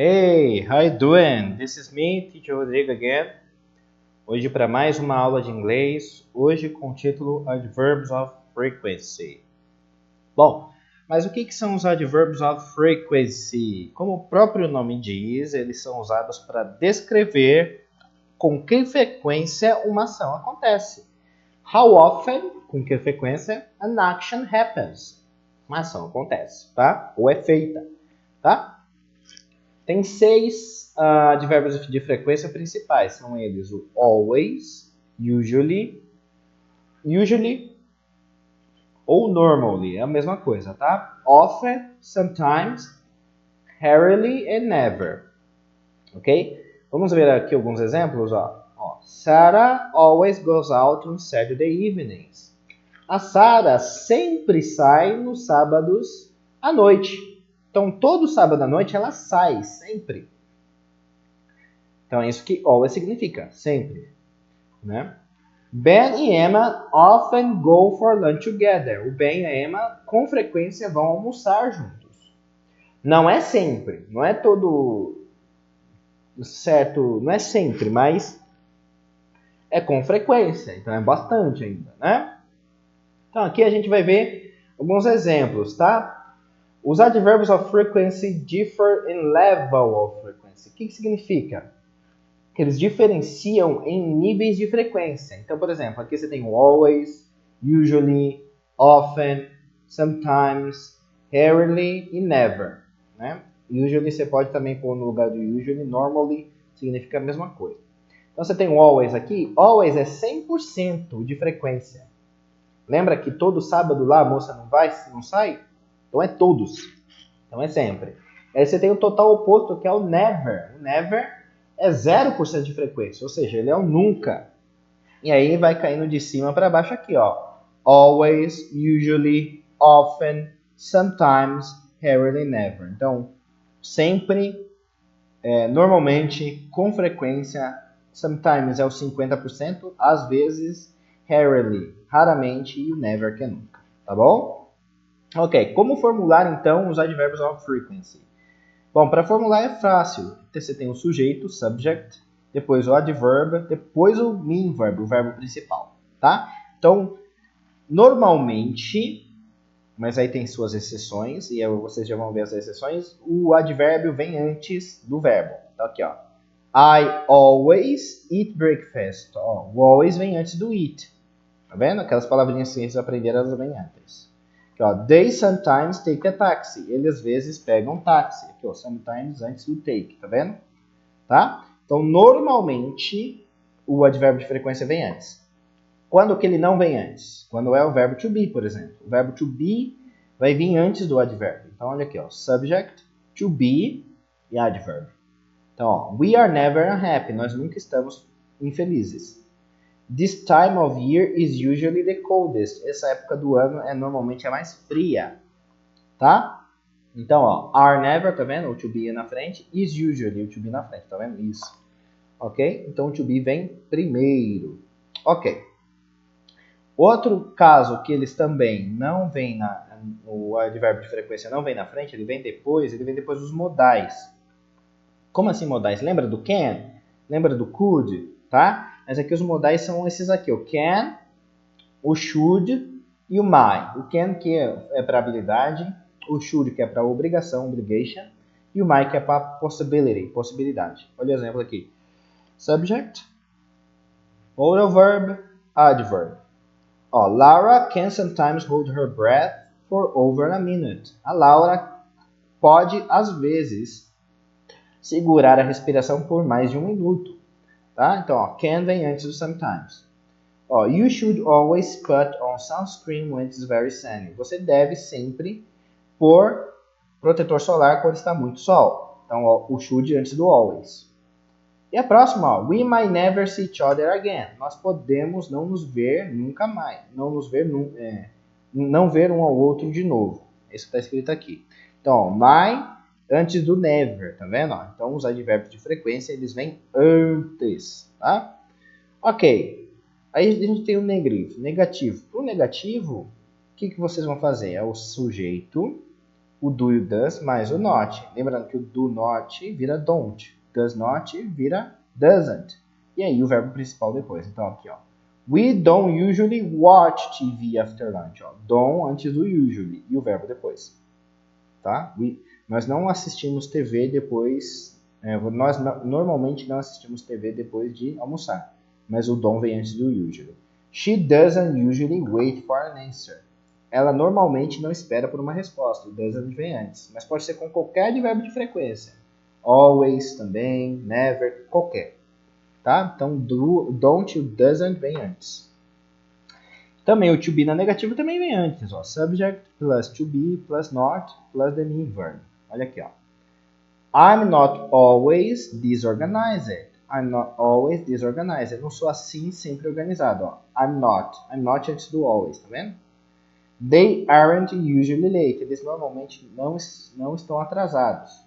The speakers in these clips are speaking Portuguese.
Hey, how you doing? This is me, Teacher Rodrigo again. Hoje para mais uma aula de inglês, hoje com o título Adverbs of Frequency. Bom, mas o que são os Adverbs of Frequency? Como o próprio nome diz, eles são usados para descrever com que frequência uma ação acontece. How often, com que frequência, an action happens. Uma ação acontece, tá? Ou é feita, tá? Tem 6 advérbios de frequência principais. São eles o always, usually ou normally. É a mesma coisa, tá? Often, sometimes, rarely and never. Ok? Vamos ver aqui alguns exemplos. Sarah always goes out on Saturday evenings. A Sarah sempre sai nos sábados à noite. Então, todo sábado à noite ela sai, sempre. Então, é isso que always significa, sempre. Né? Ben e Emma often go for lunch together. O Ben e a Emma, com frequência, vão almoçar juntos. Não é sempre, não é todo certo, não é sempre, mas é com frequência. Então, é bastante ainda, né? Então, aqui a gente vai ver alguns exemplos, tá? Os adverbs of frequency differ in level of frequency. O que significa? Que eles diferenciam em níveis de frequência. Então, por exemplo, aqui você tem o always, usually, often, sometimes, rarely e never. Né? Usually você pode também pôr no lugar do usually, normally significa a mesma coisa. Então você tem o always aqui, always é 100% de frequência. Lembra que todo sábado lá a moça não sai? Então é todos. Então é sempre. Aí você tem o total oposto, que é o never. O never é 0% de frequência, ou seja, ele é o nunca. E aí vai caindo de cima para baixo aqui, ó. Always, usually, often, sometimes, rarely, never. Então, sempre, normalmente, com frequência, sometimes é o 50%, às vezes, rarely, raramente, e o never, que é nunca. Tá bom? Ok, como formular então os adverbs of frequency? Bom, para formular é fácil. Você tem o sujeito, subject, depois o adverb, depois o main verb, o verbo principal, tá? Então, normalmente, mas aí tem suas exceções, e vocês já vão ver as exceções, o advérbio vem antes do verbo. Então aqui, ó. I always eat breakfast. Ó, o always vem antes do eat. Tá vendo? Aquelas palavrinhas que vocês aprenderam, elas vêm antes. Aqui, ó, they sometimes take a taxi. Eles às vezes pegam táxi. Aqui, ó, sometimes antes do take, tá vendo? Tá? Então, normalmente, o advérbio de frequência vem antes. Quando que ele não vem antes? Quando é o verbo to be, por exemplo. O verbo to be vai vir antes do advérbio. Então, olha aqui, ó, subject, to be e adverb. Então, ó, we are never unhappy. Nós nunca estamos infelizes. This time of year is usually the coldest. Essa época do ano é normalmente a mais fria, tá? Então, ó, are never, tá vendo? O to be é na frente, is usually, o to be na frente, tá vendo? Isso. Ok? Então, o to be vem primeiro. Ok. Outro caso que eles também não vêm o advérbio de frequência não vem na frente, ele vem depois dos modais. Como assim modais? Lembra do can? Lembra do could? Tá? Mas aqui os modais são esses aqui, o can, o should e o might. O can que é para habilidade, o should que é para obrigação, obligation, e o might que é para possibility, possibilidade. Olha o exemplo aqui. Subject, modal verb, adverb. Ó, Laura can sometimes hold her breath for over a minute. A Laura pode, às vezes, segurar a respiração por mais de 1 minuto. Tá? Então, ó, can vem antes do sometimes. Ó, you should always put on sunscreen when it's very sunny. Você deve sempre pôr protetor solar quando está muito sol. Então, ó, o should antes do always. E a próxima, ó, we might never see each other again. Nós podemos não nos ver nunca mais. Não ver um ao outro de novo. Isso está escrito aqui. Então, ó, might antes do never, tá vendo? Ó, então, os advérbios de frequência, eles vêm antes, tá? Ok. Aí a gente tem o negativo. Para o negativo, o que vocês vão fazer? É o sujeito, o do e o does mais o not. Lembrando que o do not vira don't. Does not vira doesn't. E aí o verbo principal depois. Então aqui, ó. We don't usually watch TV after lunch. Ó. Don't antes do usually e o verbo depois. Tá? Nós não assistimos TV depois. Nós normalmente não assistimos TV depois de almoçar. Mas o don't vem antes do usually. She doesn't usually wait for an answer. Ela normalmente não espera por uma resposta. O doesn't vem antes. Mas pode ser com qualquer advérbio de frequência. Always também, never, qualquer. Tá? Então, don't e o doesn't vem antes. Também o to be na negativa também vem antes. Ó. Subject plus to be plus not plus the main verb. Olha aqui. Ó. I'm not always disorganized. I'm not always disorganized. Eu não sou assim sempre organizado. Ó. I'm not. I'm not antes do always. Tá vendo? They aren't usually late. Eles normalmente não estão atrasados.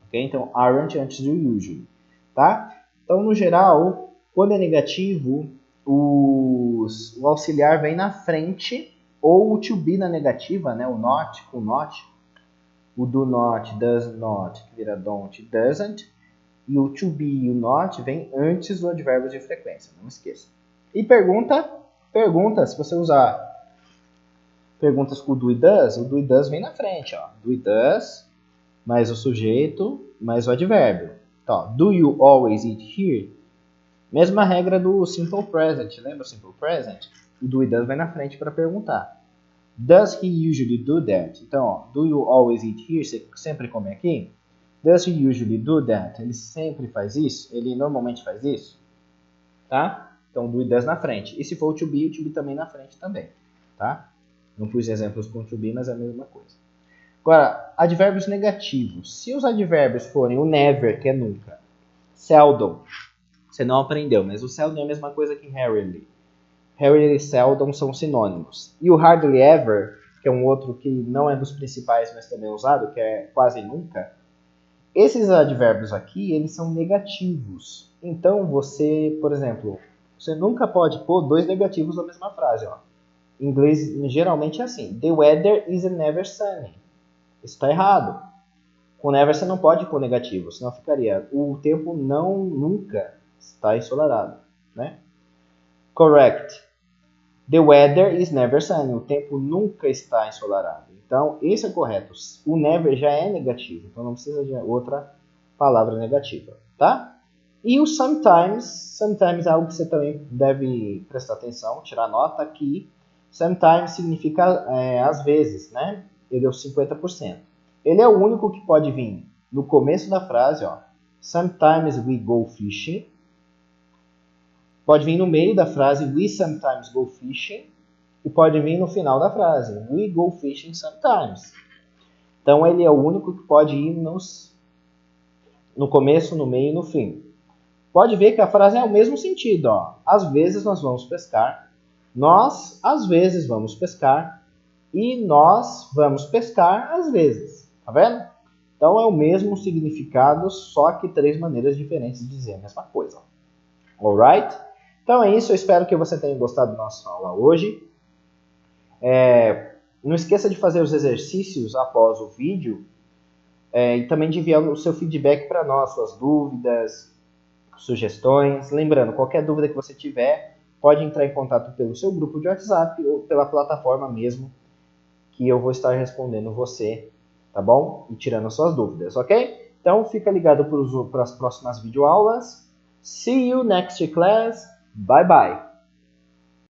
Okay? Então, aren't antes do usually. Tá? Então, no geral, quando é negativo, o auxiliar vem na frente, ou o to be na negativa, né? O not, com not. O do not, does not, que vira don't, doesn't. E o to be e o not vem antes do advérbio de frequência, não esqueça. E pergunta, se você usar perguntas com o do e does vem na frente, ó. Do e does, mais o sujeito, mais o advérbio. Então, do you always eat here? Mesma regra do simple present, lembra o simple present? O do e does vai na frente para perguntar. Does he usually do that? Então, ó, do you always eat here? Você sempre come aqui? Does he usually do that? Ele sempre faz isso? Ele normalmente faz isso? Tá? Então, do e does na frente. E se for o to be também na frente também. Tá? Não pus exemplos com to be, mas é a mesma coisa. Agora, advérbios negativos. Se os advérbios forem o never, que é nunca, seldom, você não aprendeu, mas o seldom é a mesma coisa que rarely. Rarely e seldom são sinônimos. E o hardly ever, que é um outro que não é dos principais, mas também é usado, que é quase nunca. Esses advérbios aqui, eles são negativos. Então, você, por exemplo, você nunca pode pôr dois negativos na mesma frase. Ó. Em inglês, geralmente é assim. The weather is never sunny. Isso está errado. Com never você não pode pôr negativo, senão ficaria o tempo nunca está ensolarado. Né? Correct. The weather is never sunny. O tempo nunca está ensolarado. Então, esse é correto. O never já é negativo, então não precisa de outra palavra negativa, tá? E o sometimes é algo que você também deve prestar atenção, tirar nota aqui. Sometimes significa às vezes, né? Ele é o 50%. Ele é o único que pode vir no começo da frase, ó. Sometimes we go fishing. Pode vir no meio da frase, we sometimes go fishing. E pode vir no final da frase, we go fishing sometimes. Então, ele é o único que pode ir no começo, no meio e no fim. Pode ver que a frase é o mesmo sentido. Ó. Às vezes nós vamos pescar. Nós, às vezes, vamos pescar. E nós vamos pescar às vezes. Tá vendo? Então, é o mesmo significado, só que três maneiras diferentes de dizer a mesma coisa. Alright? Então é isso, eu espero que você tenha gostado da nossa aula hoje. Não esqueça de fazer os exercícios após o vídeo e também de enviar o seu feedback para nós, suas dúvidas, sugestões. Lembrando, qualquer dúvida que você tiver, pode entrar em contato pelo seu grupo de WhatsApp ou pela plataforma mesmo, que eu vou estar respondendo você, tá bom? E tirando as suas dúvidas, ok? Então fica ligado para as próximas videoaulas. See you next class. Bye bye.